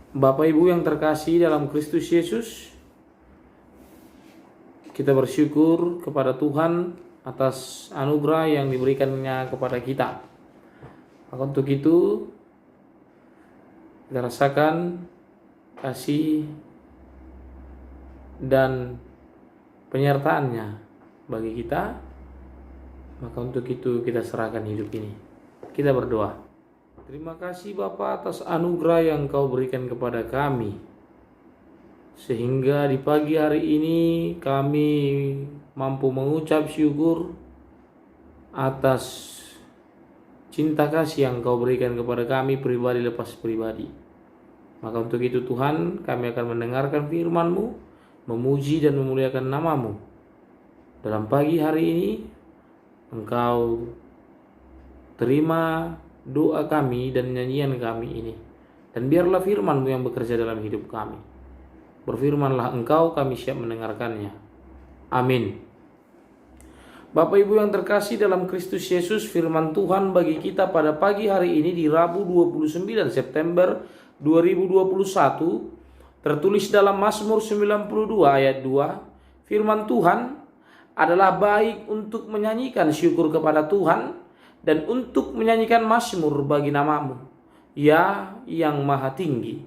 Bapak Ibu yang terkasih dalam Kristus Yesus, kita bersyukur kepada Tuhan atas anugerah yang diberikannya kepada kita. Maka untuk itu kita rasakan kasih dan penyertaannya bagi kita. Maka untuk itu kita serahkan hidup ini. Kita berdoa. Terima kasih Bapa atas anugerah yang Kau berikan kepada kami, sehingga di pagi hari ini kami mampu mengucap syukur atas cinta kasih yang Kau berikan kepada kami pribadi lepas pribadi. Maka untuk itu Tuhan, kami akan mendengarkan firman-Mu, memuji dan memuliakan nama-Mu. Dalam pagi hari ini Engkau terima doa kami dan nyanyian kami ini, dan biarlah firman-Mu yang bekerja dalam hidup kami. Berfirmanlah Engkau, kami siap mendengarkannya. Amin. Bapak Ibu yang terkasih dalam Kristus Yesus, firman Tuhan bagi kita pada pagi hari ini di Rabu 29 September 2021 tertulis dalam Mazmur 92 ayat 2. Firman Tuhan adalah baik untuk menyanyikan syukur kepada Tuhan dan untuk menyanyikan mazmur bagi nama-Mu, ya yang maha tinggi.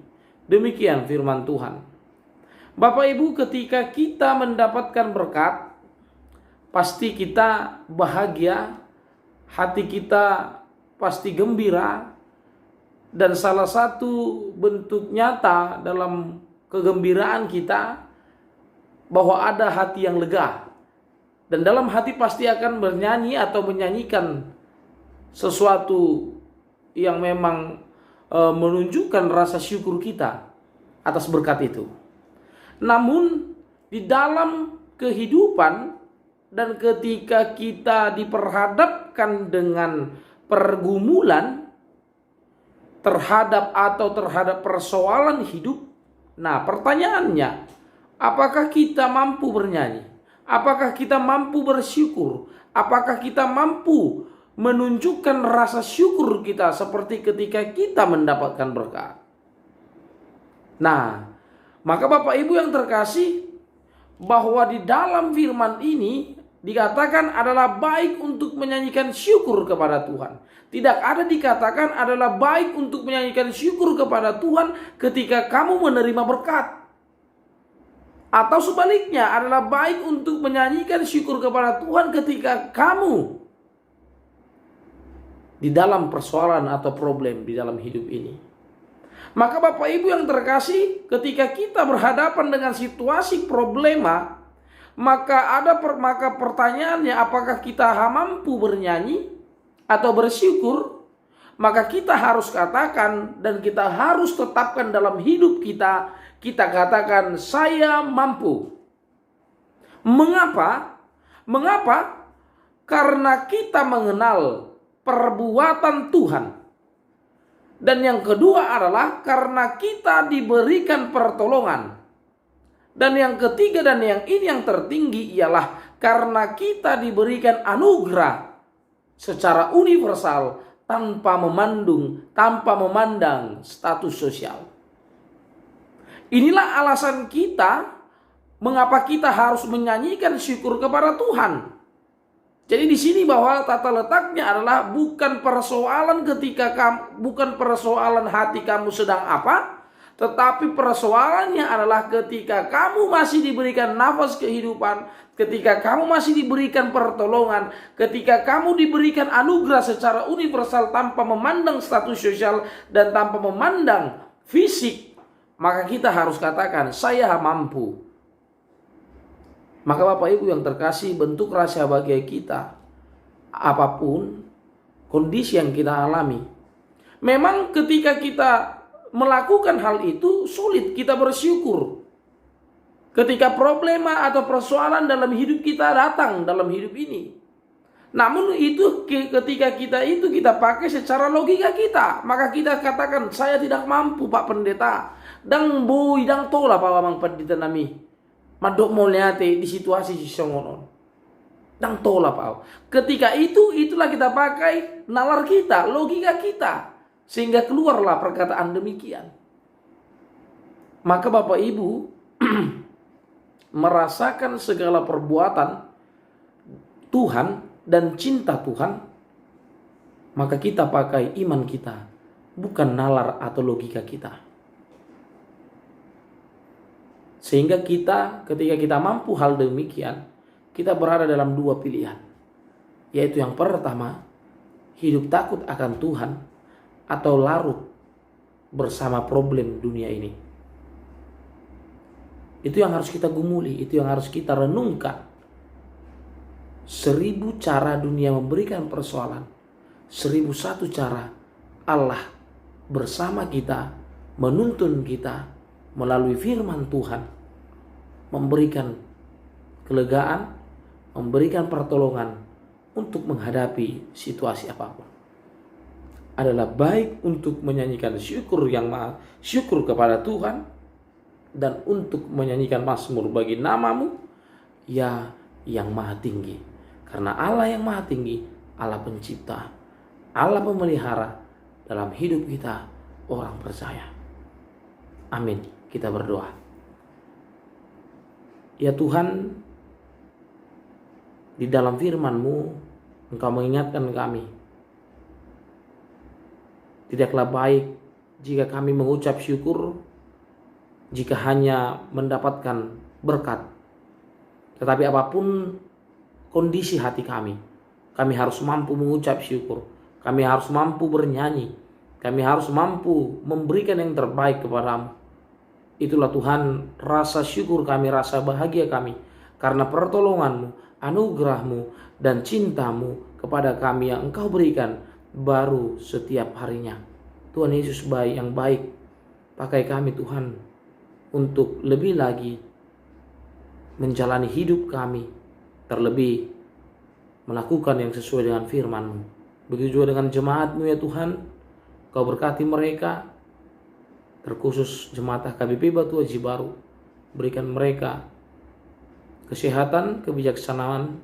Demikian firman Tuhan. Bapak Ibu, ketika kita mendapatkan berkat, pasti kita bahagia, hati kita pasti gembira, dan salah satu bentuk nyata dalam kegembiraan kita bahwa ada hati yang lega. Dan dalam hati pasti akan bernyanyi atau menyanyikan sesuatu yang memang menunjukkan rasa syukur kita atas berkat itu. Namun di dalam kehidupan dan ketika kita diperhadapkan dengan pergumulan terhadap persoalan hidup, nah pertanyaannya, apakah kita mampu bernyanyi? Apakah kita mampu bersyukur? Apakah kita mampu menunjukkan rasa syukur kita seperti ketika kita mendapatkan berkat? Nah, maka Bapak Ibu yang terkasih, bahwa di dalam firman ini dikatakan adalah baik untuk menyanyikan syukur kepada Tuhan. Tidak ada dikatakan adalah baik untuk menyanyikan syukur kepada Tuhan ketika kamu menerima berkat. Atau sebaliknya, adalah baik untuk menyanyikan syukur kepada Tuhan ketika kamu di dalam persoalan atau problem di dalam hidup ini. Maka Bapak Ibu yang terkasih, ketika kita berhadapan dengan situasi problema, maka pertanyaannya, apakah kita mampu bernyanyi atau bersyukur? Maka kita harus katakan dan kita harus tetapkan dalam hidup kita, kita katakan saya mampu. Mengapa? Karena kita mengenal perbuatan Tuhan. Dan yang kedua adalah karena kita diberikan pertolongan. Dan yang ketiga dan yang ini yang tertinggi ialah karena kita diberikan anugerah secara universal tanpa memandang status sosial. Inilah alasan kita mengapa kita harus menyanyikan syukur kepada Tuhan. Jadi di sini bahwa tata letaknya adalah bukan persoalan bukan persoalan hati kamu sedang apa, tetapi persoalannya adalah ketika kamu masih diberikan nafas kehidupan, ketika kamu masih diberikan pertolongan, ketika kamu diberikan anugerah secara universal tanpa memandang status sosial dan tanpa memandang fisik, maka kita harus katakan saya mampu. Maka Bapak Ibu yang terkasih, bentuk rasa bahagia kita, apapun kondisi yang kita alami, memang ketika kita melakukan hal itu sulit kita bersyukur. Ketika problema atau persoalan dalam hidup kita datang dalam hidup ini, namun itu ketika kita pakai secara logika kita, maka kita katakan saya tidak mampu Pak Pendeta, dang tola Pak Wamang Pendeta nami. Madok moliate di situasi sisongonon. Dang tola Pak. Ketika itulah kita pakai nalar kita, logika kita, sehingga keluarlah perkataan demikian. maka Bapak Ibu merasakan segala perbuatan Tuhan dan cinta Tuhan, maka kita pakai iman kita, bukan nalar atau logika kita. Sehingga kita, ketika kita mampu hal demikian, kita berada dalam dua pilihan. Yaitu yang pertama, hidup takut akan Tuhan atau larut bersama problem dunia ini. Itu yang harus kita gumuli, itu yang harus kita renungkan. 1000 cara dunia memberikan persoalan, 1001 cara Allah bersama kita, menuntun kita melalui firman Tuhan, memberikan kelegaan, memberikan pertolongan untuk menghadapi situasi apapun. Adalah baik untuk menyanyikan syukur kepada Tuhan, dan untuk menyanyikan mazmur bagi namamu, ya yang maha tinggi. Karena Allah yang maha tinggi, Allah pencipta, Allah pemelihara dalam hidup kita orang percaya. Amin. Kita berdoa. Ya Tuhan, di dalam firman-Mu Engkau mengingatkan kami, tidaklah baik jika kami mengucap syukur jika hanya mendapatkan berkat. Tetapi apapun kondisi hati kami harus mampu mengucap syukur. Kami harus mampu bernyanyi. Kami harus mampu memberikan yang terbaik kepadamu. Itulah Tuhan rasa syukur kami, rasa bahagia kami. Karena pertolongan-Mu, anugerah-Mu, dan cinta-Mu kepada kami yang Engkau berikan baru setiap harinya. Tuhan Yesus yang baik, pakai kami Tuhan untuk lebih lagi menjalani hidup kami, terlebih melakukan yang sesuai dengan firman-Mu. Begitu juga dengan jemaat-Mu ya Tuhan, Kau berkati mereka, terkhusus jemaat HKBP Batu Haji Baru. Berikan mereka kesehatan, kebijaksanaan,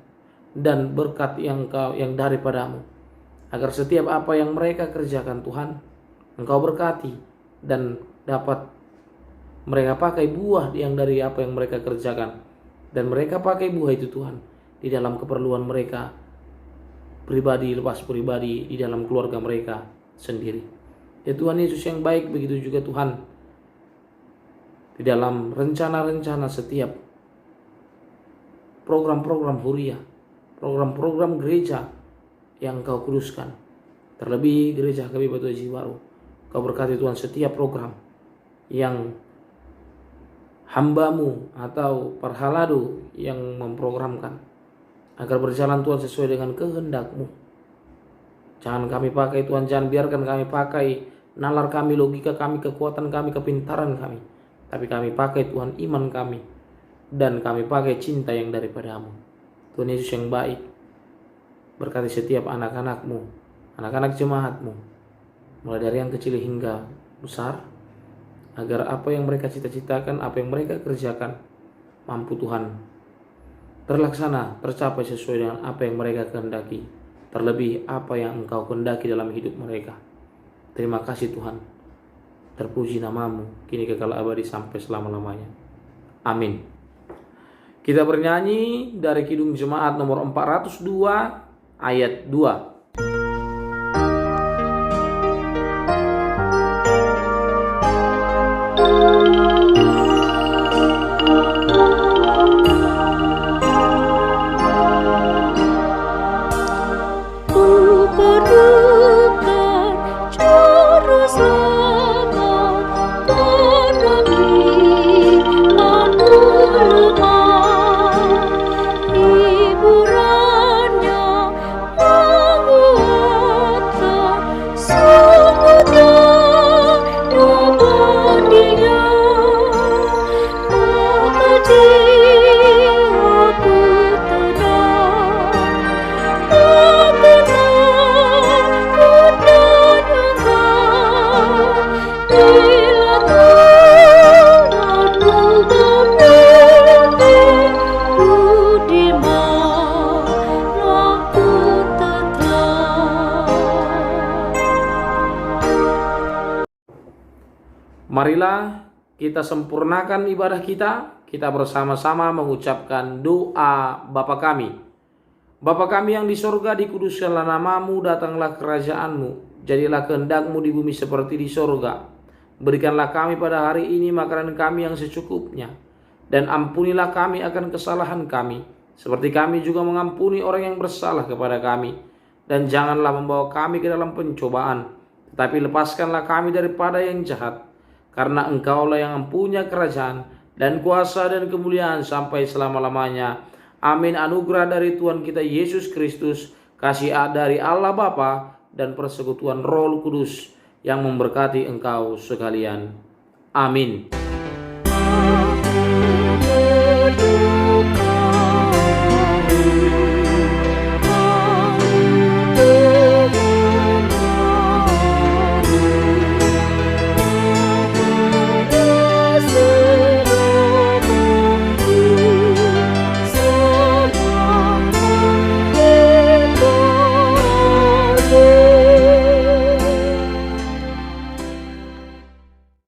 dan berkat yang daripadamu, agar setiap apa yang mereka kerjakan Tuhan, Engkau berkati dan dapat mereka pakai buah yang dari apa yang mereka kerjakan. Dan mereka pakai buah itu Tuhan di dalam keperluan mereka pribadi, lepas pribadi, di dalam keluarga mereka sendiri. Ya Tuhan Yesus yang baik, begitu juga Tuhan di dalam rencana-rencana setiap program-program Huria, program-program gereja yang Kau kuduskan, terlebih gereja HKBP Batu Haji Baru. Kau berkati Tuhan setiap program yang hamba-Mu atau Parhalado yang memprogramkan, agar berjalan Tuhan sesuai dengan kehendak-Mu. Jangan kami pakai Tuhan, jangan biarkan kami pakai nalar kami, logika kami, kekuatan kami, kepintaran kami, tapi kami pakai Tuhan iman kami, dan kami pakai cinta yang daripada-Mu. Tuhan Yesus yang baik, berkati setiap anak-anak-Mu, anak-anak jemaat-Mu, mulai dari yang kecil hingga besar, agar apa yang mereka cita-citakan, apa yang mereka kerjakan, mampu Tuhan terlaksana, tercapai sesuai dengan apa yang mereka kehendaki, terlebih apa yang Engkau kehendaki dalam hidup mereka. Terima kasih Tuhan. Terpuji namamu, kini kekal abadi sampai selama-lamanya. Amin. Kita bernyanyi dari Kidung Jemaat nomor 402 ayat 2. Marilah kita sempurnakan ibadah kita bersama-sama mengucapkan doa Bapa kami. Bapa kami yang di sorga, dikuduskanlah namamu, datanglah kerajaanmu, jadilah kehendakmu di bumi seperti di sorga. Berikanlah kami pada hari ini makanan kami yang secukupnya, dan ampunilah kami akan kesalahan kami, seperti kami juga mengampuni orang yang bersalah kepada kami. Dan janganlah membawa kami ke dalam pencobaan, tetapi lepaskanlah kami daripada yang jahat. Karena Engkaulah yang mempunyai kerajaan dan kuasa dan kemuliaan sampai selama-lamanya. Amin. Anugerah dari Tuhan kita Yesus Kristus, kasih dari Allah Bapa, dan persekutuan Roh Kudus yang memberkati engkau sekalian. Amin.